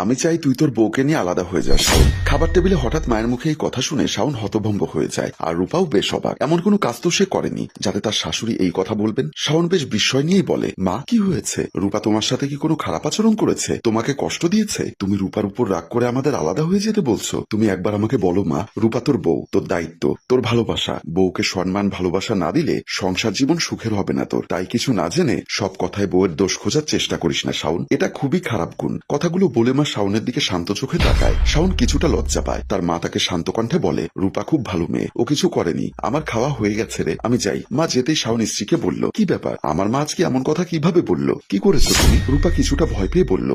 আমি চাই তুই তোর বউকে নিয়ে আলাদা হয়ে যাস। খাবার টেবিলে হঠাৎ মায়ের মুখে এই কথা শুনে শাওন হতভম্ব হয়ে যায়, আর রূপাও বেশ অবাক। এমন কোনো কাজ তো সে করেনি যাতে তার শাশুড়ি এই কথা বলবেন। শাওন বেশ বিস্ময় নিয়েই বলে, মা কি হয়েছে? রূপা তোমার সাথে কি কোনো খারাপ আচরণ করেছে? তোমাকে কষ্ট দিয়েছে? তুমি রূপার উপর রাগ করে আমাদের আলাদা হয়ে যেতে বলছো? তুমি একবার আমাকে বলো মা, রূপা তোর বউ, তোর দায়িত্ব, তোর ভালোবাসা। বউকে সম্মান ভালোবাসা না দিলে সংসার জীবন সুখের হবে না তোর। তাই কিছু না জেনে সব কথায় বউয়ের দোষ খোঁজার চেষ্টা করিস না শাওন, এটা খুবই খারাপ গুণ। কথাগুলো বলে মা শাওনের দিকে শান্ত চোখে তাকায়। শাওন কিছুটা লজ্জা পায়। তার মা তাকে শান্ত কণ্ঠে বলে, রূপা খুব ভালো মেয়ে, ও কিছু করেনি, আমার খাওয়া হয়ে গেছে রে, আমি যাই। মা যেতেই শাওন স্ত্রীকে বলল, কি ব্যাপার, আমার মা আজকে এমন কথা কিভাবে বলল? কি করেছো তুমি? রূপা কিছুটা ভয় পেয়ে বলল,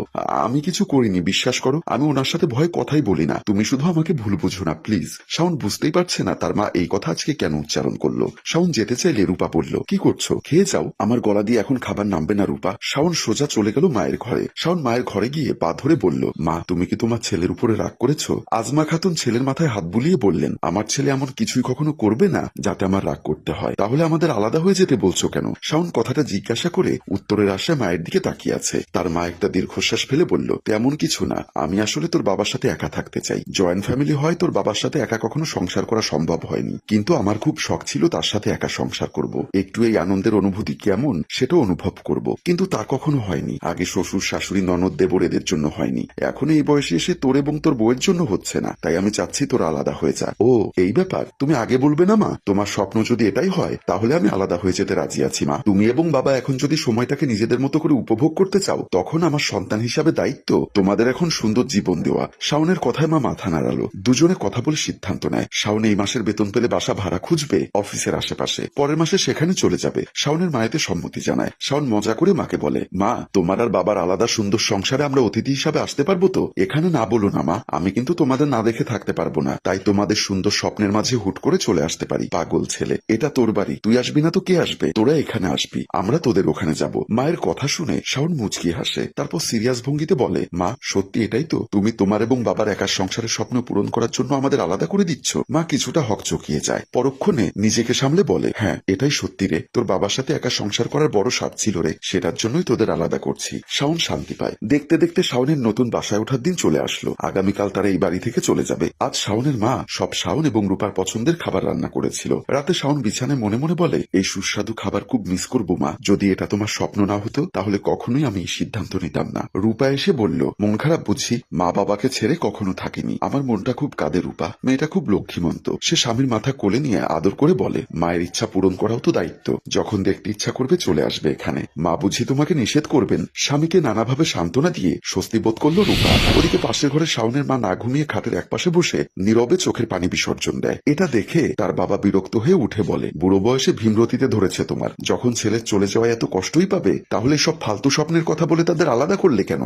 আমি কিছু করিনি, বিশ্বাস করো, আমি ওনার সাথে ভয়ে কথাই বলি না, তুমি শুধু আমাকে ভুল বুঝো না প্লিজ। শাওন বুঝতেই পারছে না তার মা এই কথা আজকে কেন উচ্চারণ করলো। শাওন যেতে চাইলে রূপা বলল, কি করছো, খেয়ে যাও, আমার গলা দিয়ে এখন খাবার নামবে না রূপা। শাওন সোজা চলে গেল মায়ের ঘরে। শাওন মায়ের ঘরে গিয়ে পা ধরে বলল, মা তুমি কি তোমার ছেলের উপরে রাগ করেছো? আজমা খাতুন ছেলের মাথায় হাত বুলিয়ে বললেন, আমার ছেলে এমন কিছুই কখনো করবে না যাতে আমার রাগ করতে হয়। তাহলে আমাদের আলাদা হয়ে যেতে বলছো কেন? শাওন কথাটা জিজ্ঞাসা করে উত্তরের আশায় মায়ের দিকে তাকিয়ে আছে। তার মা একটা দীর্ঘশ্বাস ফেলে বলল, তেমন কিছু না, আমি আসলে তোর বাবার সাথে একা থাকতে চাই। জয়েন্ট ফ্যামিলি হয় তোর বাবার সাথে একা কখনো সংসার করা সম্ভব হয়নি, কিন্তু আমার খুব শখ ছিল তার সাথে একা সংসার করব, একটু এই আনন্দের অনুভূতি কেমন সেটা অনুভব করব, কিন্তু তা কখনো হয়নি। আগে শ্বশুর শাশুড়ি ননদ দেবর এদের জন্য হয়নি, এখন এই বয়সে এসে তোর এবং তোর বউয়ের জন্য হচ্ছে না, তাই আমি চাচ্ছি তোর আলাদা হয়ে যা। ও এই ব্যাপার, তুমি আগে বলবে না মা? তোমার স্বপ্ন যদি এটাই হয় তাহলে আমি আলাদা হয়ে যেতে রাজি আছি মা। তুমি এবং বাবা এখন যদি সময়টাকে নিজেদের মতো করে উপভোগ করতে চাও, তখন আমার সন্তান হিসাবে দায়িত্ব তোমাদের এখন সুন্দর জীবন দেওয়া। শাওনের কথায় মা মাথা নাড়ালো। দুজনে কথা বলে সিদ্ধান্ত নেয় শাওন এই মাসের বেতন পেলে বাসা ভাড়া খুঁজবে অফিসের আশেপাশে, পরের মাসে সেখানে চলে যাবে। শাওনের মায়েতে সম্মতি জানায়। শাওন মজা করে মাকে বলে, মা তোমার আর বাবার আলাদা সুন্দর সংসারে আমরা অতিথি হিসাবে আসতে পারবো তো? এখানে না বলো না মা, আমি কিন্তু তোমাদের না দেখে থাকতে পারবো না, তাই তোমাদের সুন্দর স্বপ্নের মাঝে হুট করে চলে আসতে পারি। পাগল ছেলে, এটা তোর বাড়ি, তুই আসবি না তো কে আসবে? তোরা এখানে আসবি, আমরা তোদের ওখানে যাব। মায়ের কথা শুনে শাওন মুচকি হাসে, তারপর সিরিয়াস ভঙ্গিতে বলে, মা সত্যি এটাই তো? তুমি তোমার এবং বাবার একার সংসারের স্বপ্ন পূরণ করার জন্য আমাদের আলাদা করে দিচ্ছ? মা কিছুটা হকচকিয়ে যায়, পরক্ষণে নিজেকে সামলে বলে, হ্যাঁ এটাই সত্যি রে, তোর বাবার সাথে একা সংসার করার বড় স্বাদ ছিল রে, সেটার জন্যই তোদের আলাদা করছি। শাওন শান্তি পায়। দেখতে দেখতে শাওনের নতুন বাসায় ওঠার দিন চলে আসলো। আগামীকাল তারা এই বাড়ি থেকে চলে যাবে। আজ শাওনের মা সব শাওন এবং রূপার পছন্দের খাবার রান্না করেছিল। রাতে শাওন বিছানায় মনে মনে বলে, এই সুস্বাদু খাবার খুব মিস করবো মা, যদি এটা তোমার স্বপ্ন না হতো তাহলে কখনোই আমি এই সিদ্ধান্ত নিতাম না। রূপা এসে বলল, মন খারাপ বুঝি? মা বাবাকে ছেড়ে কখনো থাকিনি, আমার মনটা খুব কাঁদে রূপা, মেয়েটা খুব লক্ষ্মীমন্ত। সে স্বামীর মাথা কোলে নিয়ে আদর করে বলে, মায়ের ইচ্ছা পূরণ করাও তো দায়িত্ব, যখন দেখতে ইচ্ছা করবে চলে আসবে এখানে, মা বুঝি তোমাকে নিষেধ করবেন? স্বামীকে নানাভাবে সান্ত্বনা দিয়ে স্বস্তি বোধ করলো রূপা। ওদিকে পাশের ঘরে শাওনের মা না ঘুমিয়ে খাটের একপাশে বসে নীরবে চোখের পানি বিসর্জন দেয়। এটা দেখে তার বাবা বিরক্ত হয়ে উঠে বলে, বুড়ো বয়সে ভীমরতিতে ধরেছে তোমার, যখন ছেলে চলে যাওয়ায় এত কষ্টই পাবে, তাহলে সব ফালতু স্বপ্নের কথা বলে তাদের আলাদা করলে কেন?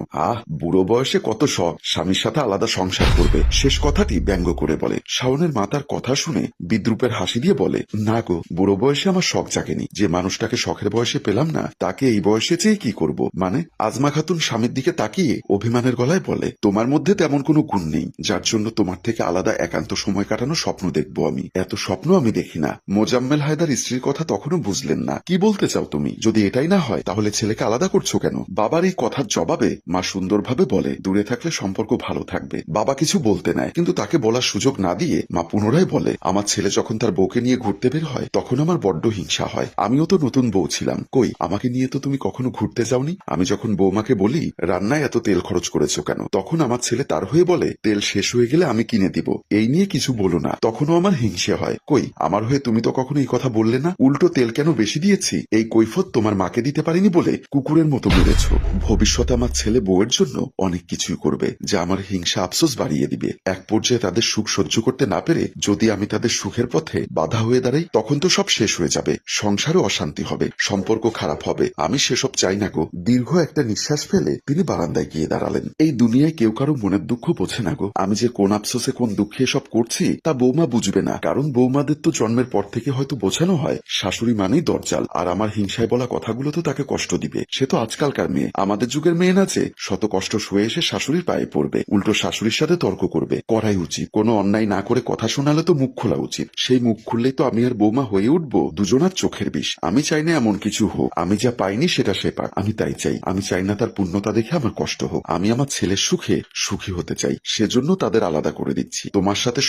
বুড়ো বয়সে কত শখ, স্বামীর সাথে আলাদা সংসার করবে, শেষ কথাটি ব্যঙ্গ করে বলে। শাওনের মা তার কথা শুনে বিদ্রুপের হাসি দিয়ে বলে, না গো, বুড়ো বয়সে আমার শখ জাগেনি, যে মানুষটাকে শখের বয়সে পেলাম না তাকে এই বয়সে চেয়ে কি করব? মানে? আজমা খাতুন স্বামীর দিকে তাকিয়ে অভিমানের গলায় বলে, তোমার মধ্যে তেমন কোনো গুণ নেই যার জন্য তোমার থেকে আলাদা একান্ত সময় কাটানোর স্বপ্ন দেখবো আমি, এত স্বপ্ন আমি দেখি না। মোজাম্মেল হায়দার স্ত্রীর কথা তখনও বুঝলেন না। কি বলতে চাও তুমি? যদি এটাই না হয় তাহলে ছেলেকে আলাদা করছো কেন? বাবার এই কথার জবাবে মা সুন্দরভাবে বলে, দূরে থাকলে সম্পর্ক ভালো থাকবে। বাবা কিছু বলতে নেয়, কিন্তু তাকে বলার সুযোগ না দিয়ে মা পুনরায় বলে, আমার ছেলে যখন তার বউকে নিয়ে ঘুরতে বের হয় তখন আমার বড্ড হিংসা হয়, আমিও তো নতুন বউ ছিলাম, কই আমাকে নিয়ে তো তুমি কখনো ঘুরতে যাওনি? আমি যখন বৌমাকে বলি রান্নায় এত তেল খরচ করেছো কেন, তখন আমার ছেলে তার হয়ে বলে, তেল শেষ হয়ে গেলে আমি কিনে দিব, এই নিয়ে কিছু বলো না, তখনও আমার হিংসে হয়। কই আমার হয়ে তুমি তো কখনো এই কথা বললে না, উল্টো তেল কেন বেশি দিয়েছি এই কৈফত তোমার মাকে দিতে পারিনি বলে কুকুরের মতো মেরেছ। ভবিষ্যতে আমার ছেলে বউয়ের জন্য অনেক কিছুই করবে যা আমার হিংসা আফসোস বাড়িয়ে দিবে। এক পর্যায়ে তাদের সুখ সহ্য করতে না পেরে যদি আমি তাদের সুখের পথে বাধা হয়ে দাঁড়াই, তখন তো সব শেষ হয়ে যাবে, সংসারে অশান্তি হবে, সম্পর্ক খারাপ হবে, আমি সেসব চাই না গো। দীর্ঘ একটা নিঃশ্বাস ফেলে তিনি বারান্দায় গিয়ে দাঁড়ালেন। এই দুনিয়ায় কেউ কারো মনের দুঃখ বোঝে না গো। আমি যে কোন আফসোসে কোন দুঃখে এসব করছি তা বৌমা বুঝবে না, কারণ বৌমাদের তো জন্মের পর থেকে হয়তো বোঝানো হয় শাশুড়ি মানেই দরজাল, আর আমার হিংসায় বলা কথাগুলো তো তাকে কষ্ট দিবে। সে তো আজকালকার মেয়ে, আমাদের যুগের মেয়ে না যে শত কষ্ট শুয়ে এসে শাশুড়ির পায়ে পড়বে, উল্টো শাশুড়ির সাথে তর্ক করবে। করাই উচিত, কোনো অন্যায় না করে কথা শোনালে তো মুখ খোলা উচিত। সেই মুখ খুললেই তো আমি আর বৌমা হয়ে উঠবো দুজনার চোখের বিষ। আমি চাই না এমন কিছু হোক, আমি যা পাইনি সেটা সে পাক, আমি তাই চাই। আমি চাই না তার পূর্ণতা দেখে আমার কষ্ট হোক, আমি আমার আমার ছেলের সুখে সুখী হতে চাই, সেজন্য তাদের আলাদা করে দিচ্ছি। তোমার সাথে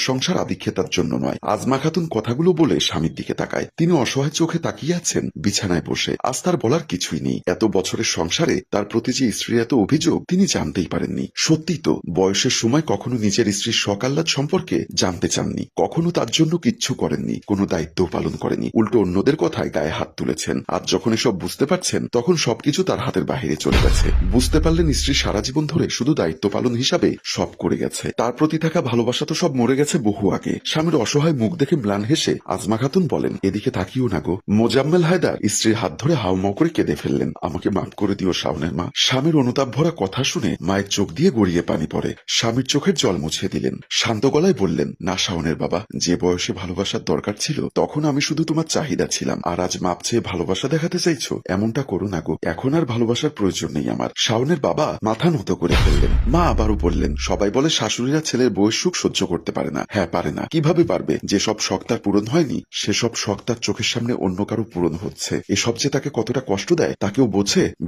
সংসার আদিক্ষেতার জন্য নয়। আজমা খাতুন কথাগুলো বলে স্বামীর দিকে তাকায়। তিনি অসহায় চোখে তাকিয়ে আছেন বিছানায় বসে। আজ তার বলার কিছুই নেই। এত বছরের সংসারে তার প্রতি যে স্ত্রীর এত অভিযোগ তিনি জানতেই পারেননি। সত্যি তো, বয়সের সময় কখনো নিজের স্ত্রীর শখ আহ্লাদ সম্পর্কে জানতে চাননি, কখনো তার জন্য কিচ্ছু করেননি, কোনো দায়িত্ব পালন করেনি, উল্টো অন্যদের কথায় গায়ে হাত তুলেছেন। আজ যখন এসব বুঝতে পারছেন তখন সবকিছু তার হাতের বাহিরে চলে গেছে। বুঝতে পারলেন স্ত্রী সারা জীবন ধরে শুধু দায়িত্ব পালন হিসাবে সব করে গেছে। তার প্রতি থাকা ভালোবাসা তো সব মরে গেছে বহু আগে। স্বামীর অসহায় মুখ দেখে ম্লান হেসে আজমা খাতুন বলেন, এদিকে তাকিও না গো। মোজাম্মেল হায়দার স্ত্রীর হাত ধরে হাউমাউ করে কেঁদে ফেললেন। আমাকে মাফ করে দিও শাওনের মা। স্বামীর অনুতাপ ভরা কথা শুনে মায়ের চোখ দিয়ে গড়িয়ে পানি পড়ে। স্বামীর চোখের জল মুছিয়ে দিলেন। শান্ত গলায় বললেন, না শাওনের বাবা, যে বয়সে ভালোবাসার দরকার ছিল তখন আমি শুধু তোমার চাহিদা ছিলাম, আর আজ মাপ চেয়ে ভালোবাসা দেখাতে চাইছো? এমনটা করো না গো, এখন আর ভালোবাসার প্রয়োজন নেই আমার। শাওনের বাবা মাথা নত করে ফেললেন। মা আবারও বললেন, সবাই বলে শাশুড়িরা ছেলের বউয়ের সুখ সহ্য করতে পারে না। হ্যাঁ পারে না, কিভাবে পারবে? যেসব শখ তার পূরণ হয়নি সেসব শখ তার চোখের সামনে অন্য কারো পূরণ হচ্ছে। এসব যে তাকে কতটা কষ্ট দেয় তা কেউ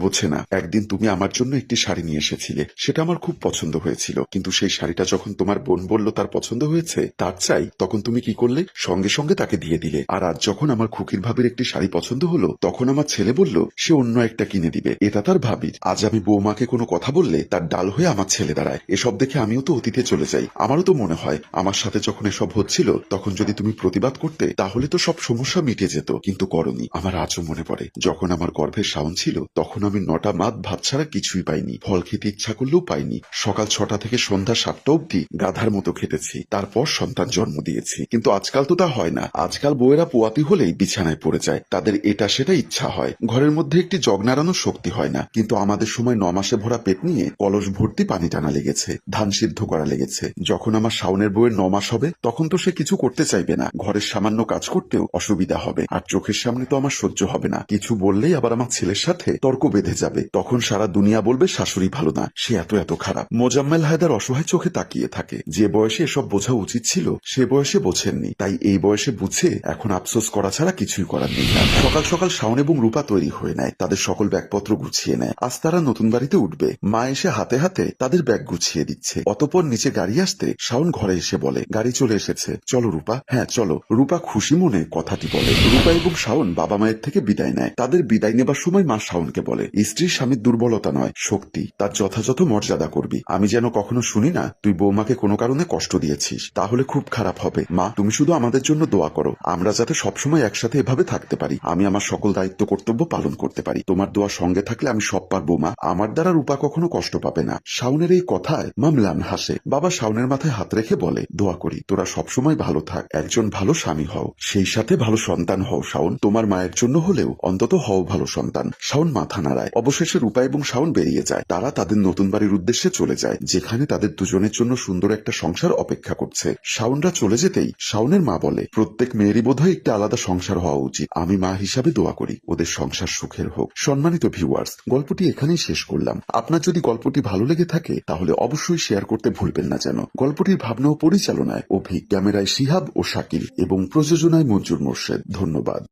বোঝে না। একদিন তুমি আমার জন্য একটি শাড়ি নিয়ে এসেছিলে, সেটা আমার খুব পছন্দ হয়েছিল, কিন্তু সেই শাড়িটা যখন তোমার বোন বলল তার পছন্দ হয়েছে, তার চাই, তখন তুমি কি করলে? সঙ্গে সঙ্গে তাকে দিয়ে দিলে। আর আজ যখন আমার খুকির ভাবির একটি শাড়ি পছন্দ হলো তখন আমার ছেলে বলল সে অন্য একটা কিনে দিবে। এটা তার ভাবির। আজ আমি বৌমাকে কোনো কথা বললে তার ডাল হয়ে আমার ছেলে দাঁড়ায়। এসব দেখে আমিও তো অতীতে চলে যাই। আমারও তো মনে হয় আমার সাথে যখন এসব হচ্ছিল তখন যদি তুমি প্রতিবাদ করতে তাহলে তো সব সমস্যা মিটে যেত, কিন্তু করনি। আমার আজও মনে পড়ে যখন আমার গর্ভে শাওন ছিল তখন আমি 9টা মাস ভাত ছাড়া কিছুই পাইনি, ফল খেতে ইচ্ছা করলেও পাইনি। সকাল 6টা থেকে সন্ধ্যা 7টা অব্দি গাধার মতো খেটেছি, তারপর সন্তান জন্ম দিয়েছি। কিন্তু আজকাল তো তা হয় না। আজকাল বউয়েরা পোয়াতি হলেই বিছানায় পড়ে যায়, তাদের এটা সেটা ইচ্ছা হয়, ঘরের মধ্যে একটি জগ নাড়ানোর শক্তি হয় না। কিন্তু আমাদের সময় 9 মাসে ভরা পেট নিয়ে কলস ভর্তি পানি টানা লেগেছে, ধান সিদ্ধ করা লেগেছে। যখন আমার শাওনের বউয়ের 9 মাস হবে তখন তো সে কিছু করতে চাইবে না, ঘরের সামান্য কাজ করতেও অসুবিধা হবে। আর চোখের সামনে তো আমার সহ্য হবে না, কিছু বললেই আবার আমার ছেলের সাথে তর্ক বেঁধে যাবে। তখন সারা দুনিয়া বলবে শাশুড়ি ভালো না, সে এত খারাপ। মোজাম্মেল হায়দার অসহায় চোখে তাকিয়ে থাকে। যে বয়সে এসব বোঝা উচিত ছিল সে বয়সে বোঝেননি, তাই এই বয়সে বুঝে এখন আফসোস করা ছাড়া কিছুই করার নেই। সকাল সকাল শাওন এবং রূপা তৈরি হয়ে নেয়, তাদের সকল ব্যাগপত্র গুছিয়ে নেয়। আজ তারা নতুন বাড়িতে উঠবে। মা এসে হাতে হাতে তাদের ব্যাগ গুছিয়ে দিচ্ছে। অতঃপর নিচে গাড়ি আসতে শাওন ঘরে এসে বলে, গাড়ি চলে এসেছে, চলো রূপা। হ্যাঁ চলো। রূপা খুশি মনে কথাটি বলে। রূপা এবং শাওন বাবা মায়ের থেকে বিদায় নেয়। তাদের বিদায় নেবার সময় মা শাওনকে বলে, স্ত্রীর স্বামীর দুর্বলতা নয়, শক্তি, তার যথাযথ মর্যাদা করবি। আমি যেন কখনো শুনি না তুই বৌমাকে কোনো কারণে কষ্ট দিয়েছিস, তাহলে খুব খারাপ হবে। মা তুমি শুধু আমাদের জন্য দোয়া করো, আমরা যাতে সবসময় একসাথে এভাবে থাকতে পারি, আমি আমার সকল দায়িত্ব কর্তব্য পালন করতে পারি। তোমার দোয়া সঙ্গে থাকলে আমি সব পারবো মা, আমার দ্বারা রূপা কখনো কষ্ট পাবে না। শাওনের এই কথায় মা ম্লান হাসে। বাবা শাওনের মাথায় হাত রেখে বলে, দোয়া করি তোরা সবসময় ভালো থাক, একজন ভালো স্বামী হও, সেই সাথে ভালো সন্তান হও। শাওন তোমার মায়ের জন্য হলেও অন্তত হও ভালো সন্তান। শাওন মাথা নাড়ায়। অবশেষে রূপা এবং শাওন বেরিয়ে যায়। তারা তাদের নতুন বাড়ির উদ্দেশ্যে চলে যায়, যেখানে তাদের দুজনের জন্য সুন্দর একটা সংসার অপেক্ষা করছে। শাওনরা চলে যেতেই শাওনের মা বলে, প্রত্যেক মেয়েরই বোধহয় একটা আলাদা সংসার হওয়া উচিত। আমি মা হিসাবে দোয়া করি ওদের সংসার সুখের হোক। সম্মানিত ভিউয়ার্স, গল্পটি এখানেই শেষ করলাম। আপনার যদি গল্পটি ভালো লেগে থাকে তাহলে অবশ্যই শেয়ার করতে ভুলবেন না যেন। গল্পটির ভাবনা ও পরিচালনায় অভি, ক্যামেরায় শিহাব ও শাকিল এবং প্রযোজনায় মঞ্জুর মোর্শেদ। ধন্যবাদ।